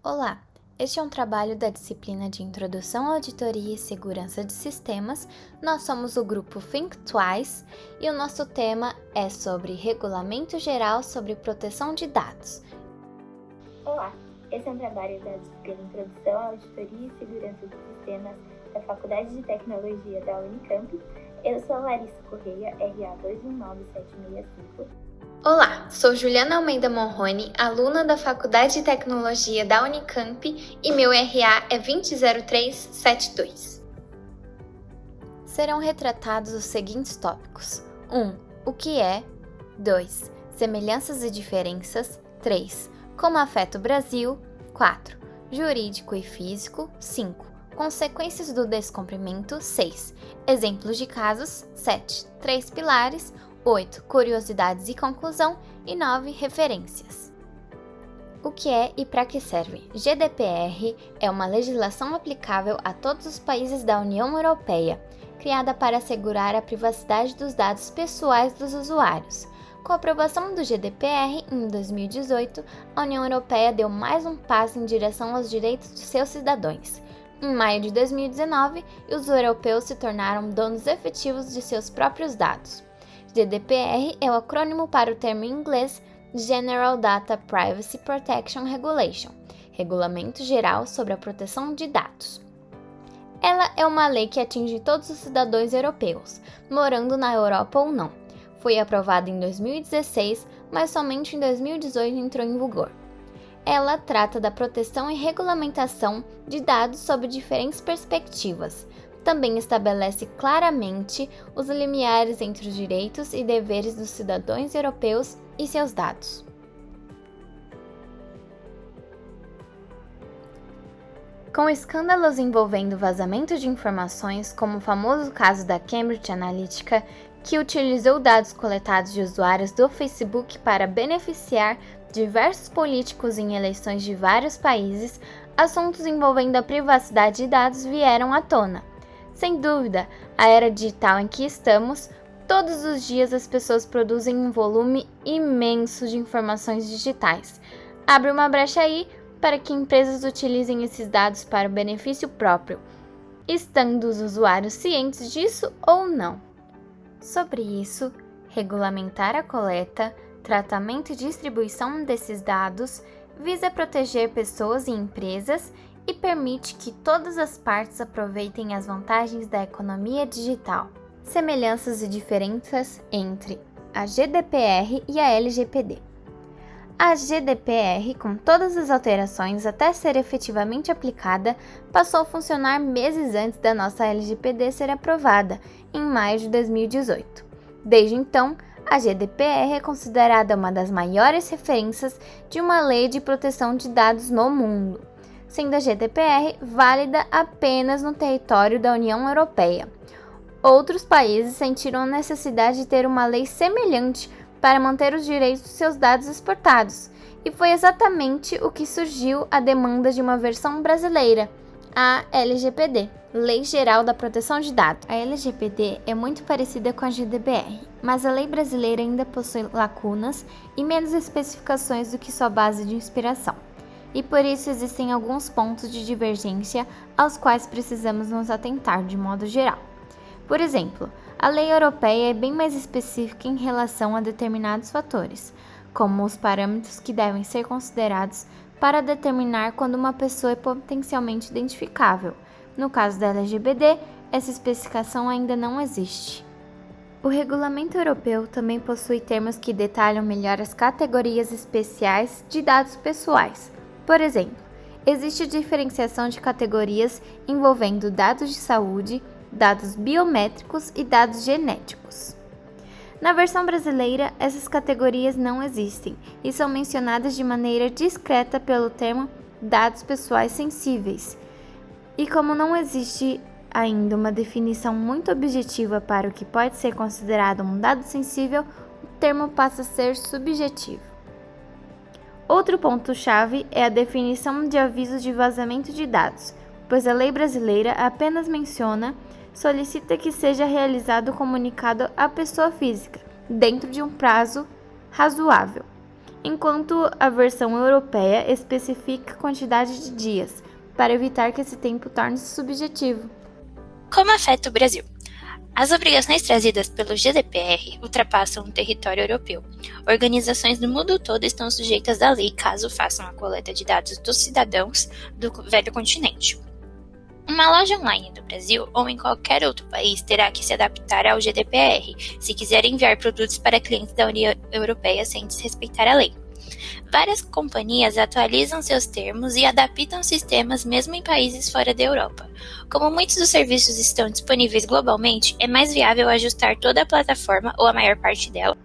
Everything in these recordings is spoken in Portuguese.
Olá, este é um trabalho da disciplina de Introdução à Auditoria e Segurança de Sistemas. Nós somos o grupo Think Twice e o nosso tema é sobre Regulamento Geral sobre Proteção de Dados. Olá, esse é um trabalho da disciplina Introdução à Auditoria e Segurança de Sistemas da Faculdade de Tecnologia da Unicamp. Eu sou Larissa Correia, RA 219765. Olá, sou Juliana Almeida Morrone, aluna da Faculdade de Tecnologia da Unicamp e meu RA é 200372. Serão retratados os seguintes tópicos: 1. O que é? 2. Semelhanças e diferenças. 3. Como afeta o Brasil. 4. Jurídico e físico. 5. Consequências do descumprimento. 6. Exemplos de casos. 7. 3 pilares. 8. Curiosidades e conclusão. E 9. Referências. O que é e para que serve? GDPR é uma legislação aplicável a todos os países da União Europeia, criada para assegurar a privacidade dos dados pessoais dos usuários. Com a aprovação do GDPR em 2018, a União Europeia deu mais um passo em direção aos direitos de seus cidadãos. Em maio de 2019, os europeus se tornaram donos efetivos de seus próprios dados. GDPR é o acrônimo para o termo em inglês General Data Privacy Protection Regulation, Regulamento Geral sobre a Proteção de Dados. Ela é uma lei que atinge todos os cidadãos europeus, morando na Europa ou não. Foi aprovada em 2016, mas somente em 2018 entrou em vigor. Ela trata da proteção e regulamentação de dados sob diferentes perspectivas. Também estabelece claramente os limiares entre os direitos e deveres dos cidadãos europeus e seus dados. Com escândalos envolvendo vazamento de informações, como o famoso caso da Cambridge Analytica, que utilizou dados coletados de usuários do Facebook para beneficiar diversos políticos em eleições de vários países, assuntos envolvendo a privacidade de dados vieram à tona. Sem dúvida, a era digital em que estamos, todos os dias as pessoas produzem um volume imenso de informações digitais. Abre uma brecha aí para que empresas utilizem esses dados para o benefício próprio, estando os usuários cientes disso ou não. Sobre isso, regulamentar a coleta, tratamento e distribuição desses dados visa proteger pessoas e empresas e permite que todas as partes aproveitem as vantagens da economia digital. Semelhanças e diferenças entre a GDPR e a LGPD. A GDPR, com todas as alterações até ser efetivamente aplicada, passou a funcionar meses antes da nossa LGPD ser aprovada, em maio de 2018. Desde então, a GDPR é considerada uma das maiores referências de uma lei de proteção de dados no mundo, sendo a GDPR válida apenas no território da União Europeia. Outros países sentiram a necessidade de ter uma lei semelhante para manter os direitos de seus dados exportados, e foi exatamente o que surgiu a demanda de uma versão brasileira, a LGPD, Lei Geral da Proteção de Dados. A LGPD é muito parecida com a GDPR, mas a lei brasileira ainda possui lacunas e menos especificações do que sua base de inspiração. E por isso existem alguns pontos de divergência aos quais precisamos nos atentar de modo geral. Por exemplo, a lei europeia é bem mais específica em relação a determinados fatores, como os parâmetros que devem ser considerados para determinar quando uma pessoa é potencialmente identificável. No caso da LGPD, essa especificação ainda não existe. O regulamento europeu também possui termos que detalham melhor as categorias especiais de dados pessoais. Por exemplo, existe diferenciação de categorias envolvendo dados de saúde, dados biométricos e dados genéticos. Na versão brasileira, essas categorias não existem e são mencionadas de maneira discreta pelo termo dados pessoais sensíveis. E como não existe ainda uma definição muito objetiva para o que pode ser considerado um dado sensível, o termo passa a ser subjetivo. Outro ponto-chave é a definição de avisos de vazamento de dados, pois a lei brasileira apenas solicita que seja realizado o comunicado à pessoa física, dentro de um prazo razoável. enquanto a versão europeia especifica a quantidade de dias, para evitar que esse tempo torne-se subjetivo. Como afeta o Brasil? As obrigações trazidas pelo GDPR ultrapassam o território europeu. Organizações do mundo todo estão sujeitas à lei caso façam a coleta de dados dos cidadãos do velho continente. Uma loja online do Brasil ou em qualquer outro país terá que se adaptar ao GDPR se quiser enviar produtos para clientes da União Europeia sem desrespeitar a lei. Várias companhias atualizam seus termos e adaptam sistemas mesmo em países fora da Europa. Como muitos dos serviços estão disponíveis globalmente, é mais viável ajustar toda a plataforma ou a maior parte dela.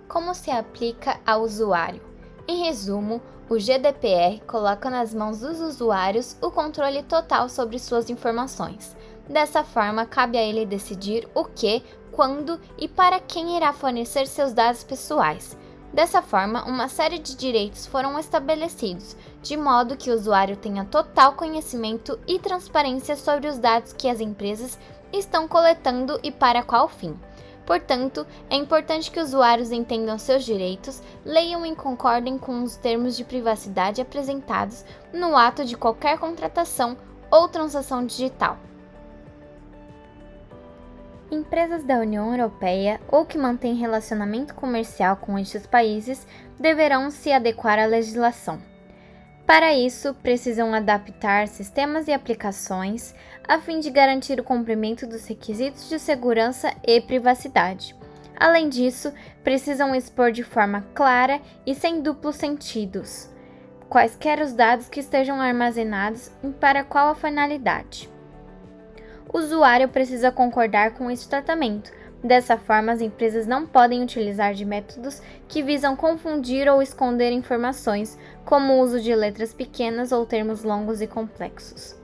Como se aplica ao usuário? Em resumo, o GDPR coloca nas mãos dos usuários o controle total sobre suas informações. Dessa forma, cabe a ele decidir o que, quando e para quem irá fornecer seus dados pessoais. Dessa forma, uma série de direitos foram estabelecidos, de modo que o usuário tenha total conhecimento e transparência sobre os dados que as empresas estão coletando e para qual fim. Portanto, é importante que usuários entendam seus direitos, leiam e concordem com os termos de privacidade apresentados no ato de qualquer contratação ou transação digital. Empresas da União Europeia ou que mantêm relacionamento comercial com estes países deverão se adequar à legislação. Para isso, precisam adaptar sistemas e aplicações a fim de garantir o cumprimento dos requisitos de segurança e privacidade. Além disso, precisam expor de forma clara e sem duplos sentidos quaisquer os dados que estejam armazenados e para qual a finalidade. O usuário precisa concordar com esse tratamento. Dessa forma, as empresas não podem utilizar de métodos que visam confundir ou esconder informações, como o uso de letras pequenas ou termos longos e complexos.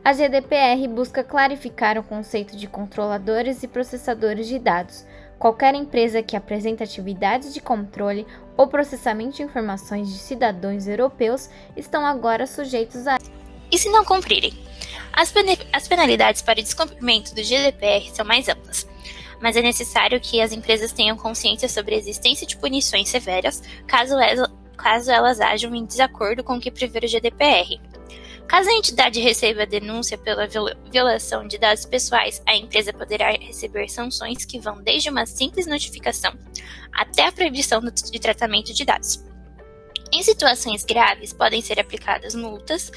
A GDPR busca clarificar o conceito de controladores e processadores de dados. Qualquer empresa que apresente atividades de controle ou processamento de informações de cidadãos europeus estão agora sujeitos a... E se não cumprirem? As penalidades para o descumprimento do GDPR são mais amplas, mas é necessário que as empresas tenham consciência sobre a existência de punições severas caso elas ajam em desacordo com o que prevê o GDPR. Caso a entidade receba denúncia pela violação de dados pessoais, a empresa poderá receber sanções que vão desde uma simples notificação até a proibição de tratamento de dados. Em situações graves, podem ser aplicadas multas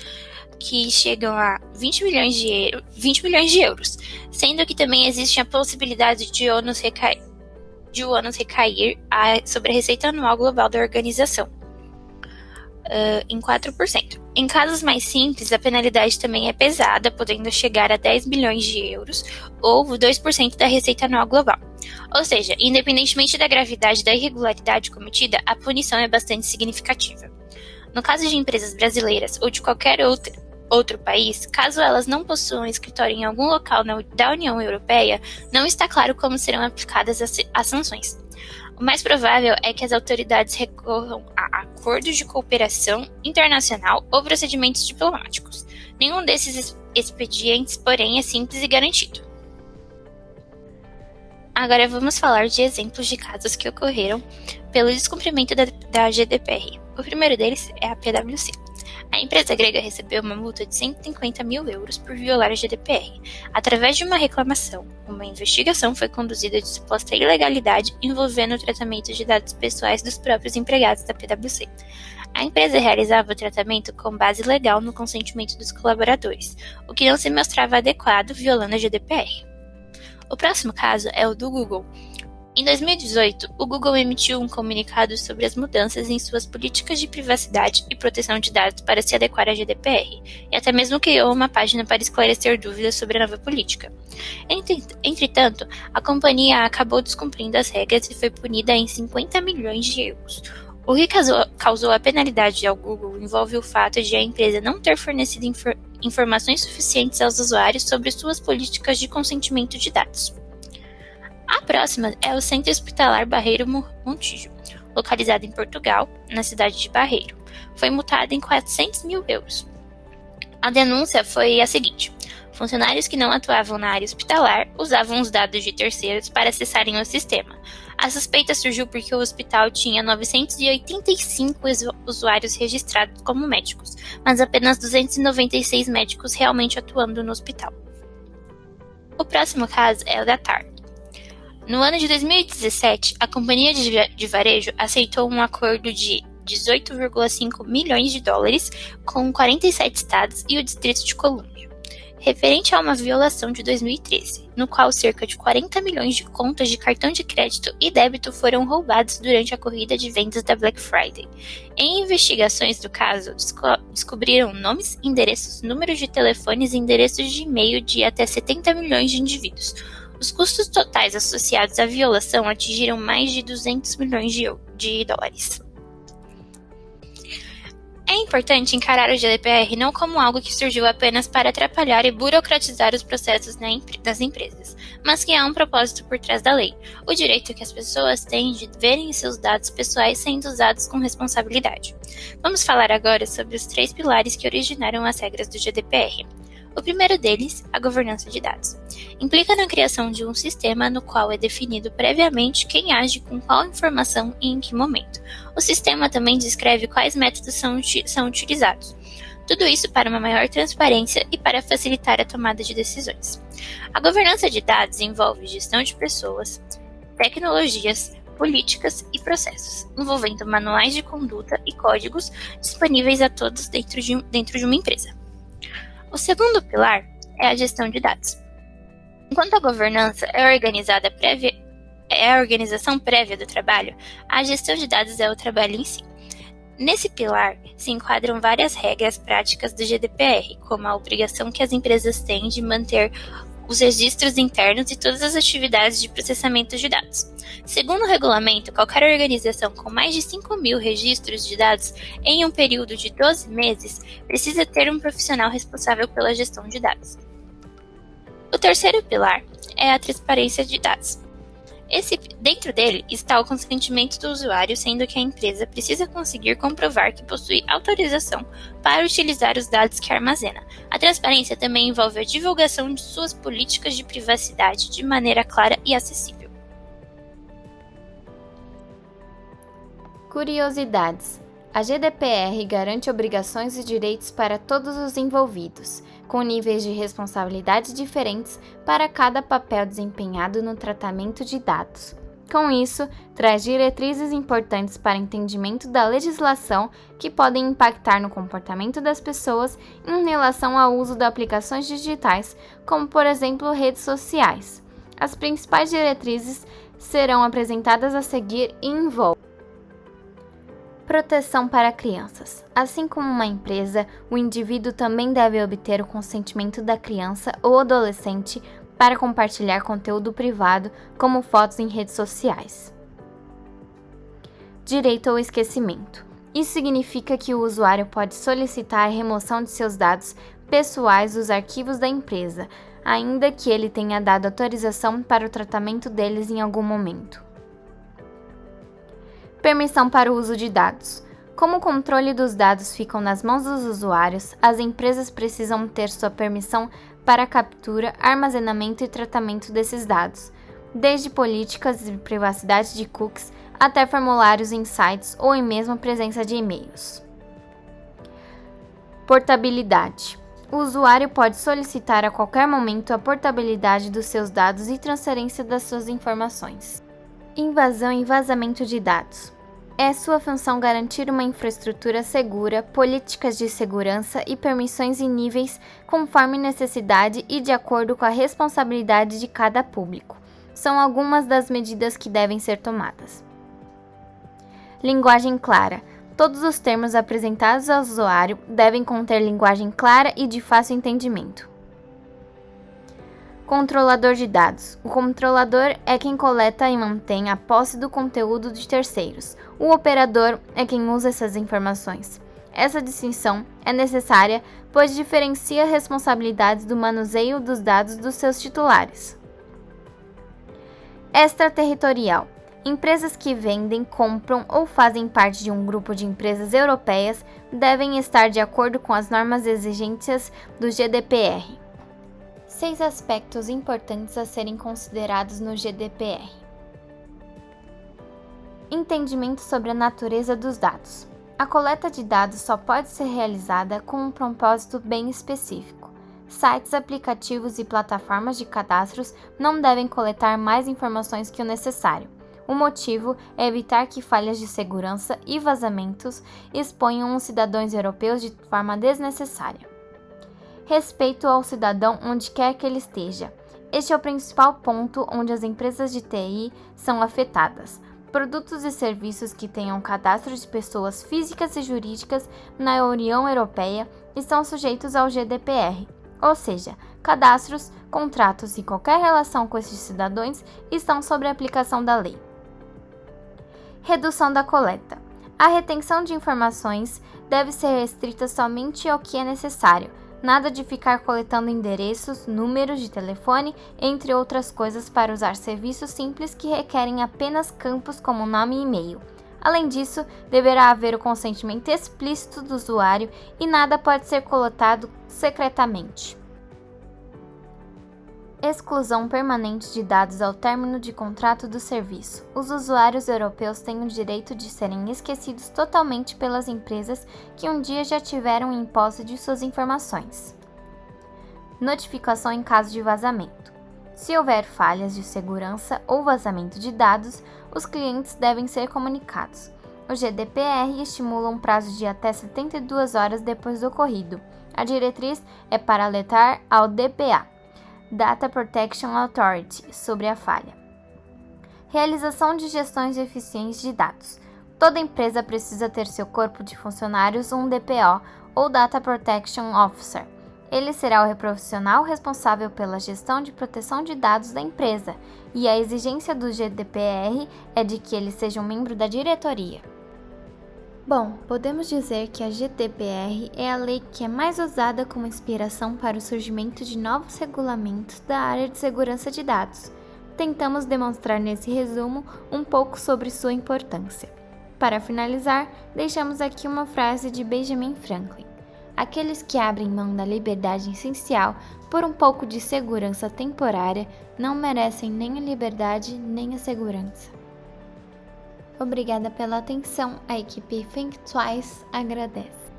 que chegam a 20 milhões de euros, sendo que também existe a possibilidade de o ônus recair sobre a receita anual global da organização, em 4%. Em casos mais simples, a penalidade também é pesada, podendo chegar a 10 milhões de euros ou 2% da receita anual global. Ou seja, independentemente da gravidade da irregularidade cometida, a punição é bastante significativa. No caso de empresas brasileiras ou de qualquer outro país, caso elas não possuam escritório em algum local da União Europeia, não está claro como serão aplicadas as sanções. O mais provável é que as autoridades recorram a acordos de cooperação internacional ou procedimentos diplomáticos. Nenhum desses expedientes, porém, é simples e garantido. Agora vamos falar de exemplos de casos que ocorreram pelo descumprimento da GDPR. O primeiro deles é a PwC. A empresa grega recebeu uma multa de 150 mil euros por violar a GDPR. Através de uma reclamação, uma investigação foi conduzida de suposta ilegalidade envolvendo o tratamento de dados pessoais dos próprios empregados da PwC. A empresa realizava o tratamento com base legal no consentimento dos colaboradores, o que não se mostrava adequado, violando a GDPR. O próximo caso é o do Google. Em 2018, o Google emitiu um comunicado sobre as mudanças em suas políticas de privacidade e proteção de dados para se adequar à GDPR, e até mesmo criou uma página para esclarecer dúvidas sobre a nova política. Entretanto, a companhia acabou descumprindo as regras e foi punida em 50 milhões de euros. O que causou a penalidade ao Google envolve o fato de a empresa não ter fornecido informações suficientes aos usuários sobre suas políticas de consentimento de dados. A próxima é o Centro Hospitalar Barreiro Montijo, localizado em Portugal, na cidade de Barreiro. Foi multado em 400 mil euros. A denúncia foi a seguinte: funcionários que não atuavam na área hospitalar usavam os dados de terceiros para acessarem o sistema. A suspeita surgiu porque o hospital tinha 985 usuários registrados como médicos, mas apenas 296 médicos realmente atuando no hospital. O próximo caso é o da TAR. No ano de 2017, a companhia de varejo aceitou um acordo de 18,5 milhões de dólares com 47 estados e o Distrito de Colômbia, referente a uma violação de 2013, no qual cerca de 40 milhões de contas de cartão de crédito e débito foram roubados durante a corrida de vendas da Black Friday. Em investigações do caso, descobriram nomes, endereços, números de telefones e endereços de e-mail de até 70 milhões de indivíduos. Os custos totais associados à violação atingiram mais de 200 milhões de dólares. É importante encarar o GDPR não como algo que surgiu apenas para atrapalhar e burocratizar os processos das empresas, mas que há um propósito por trás da lei, o direito que as pessoas têm de verem seus dados pessoais sendo usados com responsabilidade. Vamos falar agora sobre os 3 pilares que originaram as regras do GDPR. O primeiro deles, a governança de dados, implica na criação de um sistema no qual é definido previamente quem age com qual informação e em que momento. O sistema também descreve quais métodos são utilizados. Tudo isso para uma maior transparência e para facilitar a tomada de decisões. A governança de dados envolve gestão de pessoas, tecnologias, políticas e processos, envolvendo manuais de conduta e códigos disponíveis a todos dentro de uma empresa. O segundo pilar é a gestão de dados. Enquanto a governança é a organização prévia do trabalho, a gestão de dados é o trabalho em si. Nesse pilar se enquadram várias regras práticas do GDPR, como a obrigação que as empresas têm de manter os registros internos e todas as atividades de processamento de dados. Segundo o regulamento, qualquer organização com mais de 5.000 registros de dados em um período de 12 meses precisa ter um profissional responsável pela gestão de dados. O terceiro pilar é a transparência de dados. Dentro dele está o consentimento do usuário, sendo que a empresa precisa conseguir comprovar que possui autorização para utilizar os dados que armazena. A transparência também envolve a divulgação de suas políticas de privacidade de maneira clara e acessível. Curiosidades. A GDPR garante obrigações e direitos para todos os envolvidos, com níveis de responsabilidade diferentes para cada papel desempenhado no tratamento de dados. Com isso, traz diretrizes importantes para entendimento da legislação que podem impactar no comportamento das pessoas em relação ao uso de aplicações digitais, como por exemplo redes sociais. As principais diretrizes serão apresentadas a seguir e envolvem proteção para crianças. Assim como uma empresa, o indivíduo também deve obter o consentimento da criança ou adolescente para compartilhar conteúdo privado, como fotos em redes sociais. Direito ao esquecimento. Isso significa que o usuário pode solicitar a remoção de seus dados pessoais dos arquivos da empresa, ainda que ele tenha dado autorização para o tratamento deles em algum momento. Permissão para o uso de dados. Como o controle dos dados fica nas mãos dos usuários, as empresas precisam ter sua permissão para a captura, armazenamento e tratamento desses dados, desde políticas de privacidade de cookies até formulários em sites ou em mesmo presença de e-mails. Portabilidade. O usuário pode solicitar a qualquer momento a portabilidade dos seus dados e transferência das suas informações. Invasão e vazamento de dados. É sua função garantir uma infraestrutura segura, políticas de segurança e permissões em níveis conforme necessidade e de acordo com a responsabilidade de cada público. São algumas das medidas que devem ser tomadas. Linguagem clara. Todos os termos apresentados ao usuário devem conter linguagem clara e de fácil entendimento. Controlador de dados. O controlador é quem coleta e mantém a posse do conteúdo de terceiros. O operador é quem usa essas informações. Essa distinção é necessária, pois diferencia responsabilidades do manuseio dos dados dos seus titulares. Extraterritorial. Empresas que vendem, compram ou fazem parte de um grupo de empresas europeias devem estar de acordo com as normas e exigências do GDPR. 6 aspectos importantes a serem considerados no GDPR. Entendimento sobre a natureza dos dados. A coleta de dados só pode ser realizada com um propósito bem específico. Sites, aplicativos e plataformas de cadastros não devem coletar mais informações que o necessário. O motivo é evitar que falhas de segurança e vazamentos exponham os cidadãos europeus de forma desnecessária. Respeito ao cidadão onde quer que ele esteja. Este é o principal ponto onde as empresas de TI são afetadas. Produtos e serviços que tenham cadastro de pessoas físicas e jurídicas na União Europeia estão sujeitos ao GDPR, ou seja, cadastros, contratos e qualquer relação com esses cidadãos estão sob a aplicação da lei. Redução da coleta. A retenção de informações deve ser restrita somente ao que é necessário, nada de ficar coletando endereços, números de telefone, entre outras coisas para usar serviços simples que requerem apenas campos como nome e e-mail. Além disso, deverá haver o consentimento explícito do usuário e nada pode ser coletado secretamente. Exclusão permanente de dados ao término de contrato do serviço. Os usuários europeus têm o direito de serem esquecidos totalmente pelas empresas que um dia já tiveram em posse de suas informações. Notificação em caso de vazamento. Se houver falhas de segurança ou vazamento de dados, os clientes devem ser comunicados. O GDPR estimula um prazo de até 72 horas depois do ocorrido. A diretriz é para alertar ao DPA, Data Protection Authority, sobre a falha. Realização de gestões eficientes de dados. Toda empresa precisa ter seu corpo de funcionários um DPO ou Data Protection Officer. Ele será o profissional responsável pela gestão de proteção de dados da empresa, e a exigência do GDPR é de que ele seja um membro da diretoria. Bom, podemos dizer que a GDPR é a lei que é mais usada como inspiração para o surgimento de novos regulamentos da área de segurança de dados. Tentamos demonstrar nesse resumo um pouco sobre sua importância. Para finalizar, deixamos aqui uma frase de Benjamin Franklin: aqueles que abrem mão da liberdade essencial por um pouco de segurança temporária não merecem nem a liberdade nem a segurança. Obrigada pela atenção, a equipe Think Twice agradece.